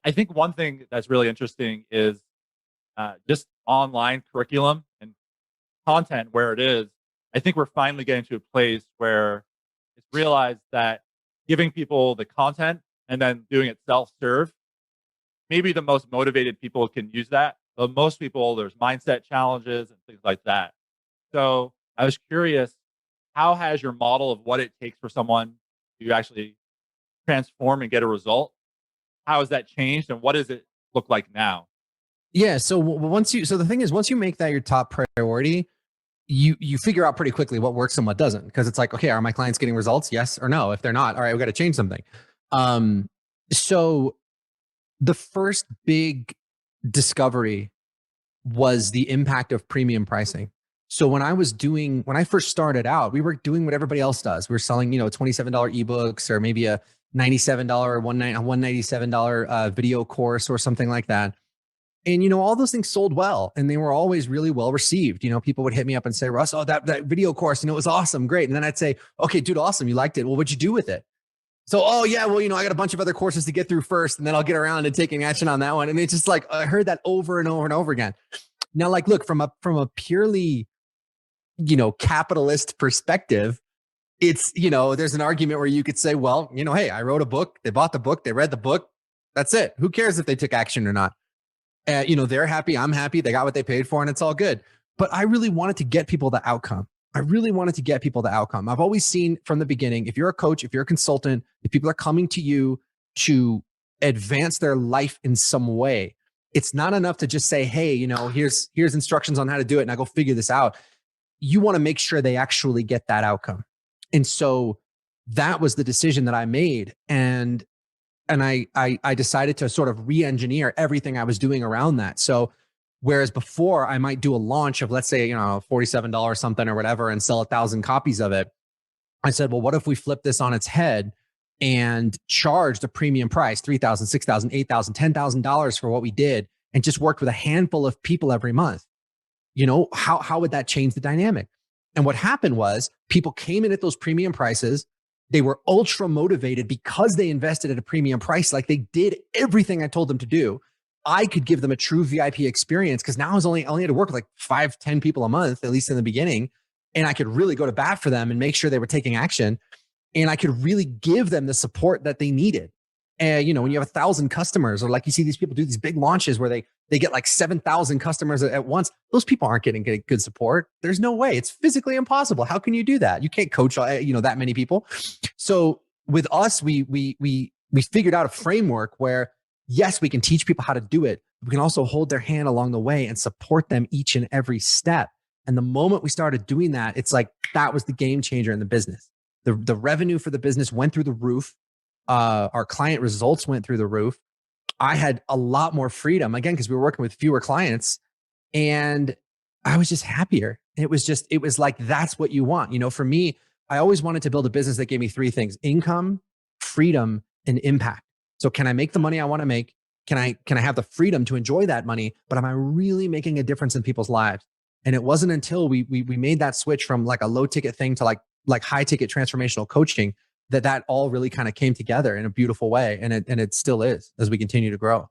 I think one thing that's really interesting is just online curriculum and content where it is. I think we're finally getting to a place where it's realized that giving people the content and then doing it self-serve, maybe the most motivated people can use that. But most people, there's mindset challenges and things like that. So I was curious, how has your model of what it takes for someone to actually transform and get a result, how has that changed and what does it look like now? Yeah. So the thing is, once you make that your top priority, you figure out pretty quickly what works and what doesn't, because it's like, okay, are my clients getting results? Yes or no? If they're not, all right, we got to change something. Um, so the first big discovery was the impact of premium pricing. So when I first started out, we were doing what everybody else does. We were selling, $27 ebooks or maybe a $97 or $197 video course or something like that. And, all those things sold well and they were always really well received. People would hit me up and say, Russ, oh, that video course, it was awesome. Great. And then I'd say, okay, dude, awesome. You liked it. Well, what'd you do with it? So, oh yeah, well, I got a bunch of other courses to get through first and then I'll get around to taking action on that one. And it's just like, I heard that over and over and over again. Now, like, look, from a purely, capitalist perspective, it's, there's an argument where you could say, well, hey, I wrote a book, they bought the book, they read the book. That's it. Who cares if they took action or not? They're happy. I'm happy. They got what they paid for and it's all good. But I really wanted to get people the outcome. I've always seen from the beginning, if you're a coach, if you're a consultant, if people are coming to you to advance their life in some way, it's not enough to just say, hey, here's instructions on how to do it and I go figure this out. You want to make sure they actually get that outcome. And so that was the decision that I made. And I decided to sort of re-engineer everything I was doing around that. So whereas before I might do a launch of, let's say, $47 something or whatever and sell 1,000 copies of it, I said, well, what if we flip this on its head and charged a premium price, $3,000, $6,000, $8,000, $10,000 for what we did, and just worked with a handful of people every month? How would that change the dynamic? And what happened was people came in at those premium prices. They were ultra motivated because they invested at a premium price. Like, they did everything I told them to do. I could give them a true VIP experience because now I only had to work with like 5-10 people a month, at least in the beginning. And I could really go to bat for them and make sure they were taking action. And I could really give them the support that they needed. And, when you have 1,000 customers, or like you see these people do these big launches where they get like 7,000 customers at once, those people aren't getting good support. There's no way. It's physically impossible. How can you do that? You can't coach, that many people. So with us, we figured out a framework where, yes, we can teach people how to do it. We can also hold their hand along the way and support them each and every step. And the moment we started doing that, it's like, that was the game changer in the business. The revenue for the business went through the roof. Our client results went through the roof. I had a lot more freedom, again, because we were working with fewer clients, and I was just happier. It was like, that's what you want. For me, I always wanted to build a business that gave me three things: income, freedom, and impact. So can I make the money I want to make? Can I have the freedom to enjoy that money? But am I really making a difference in people's lives? And it wasn't until we made that switch from like a low ticket thing to like high ticket transformational coaching that all really kind of came together in a beautiful way. And it still is, as we continue to grow.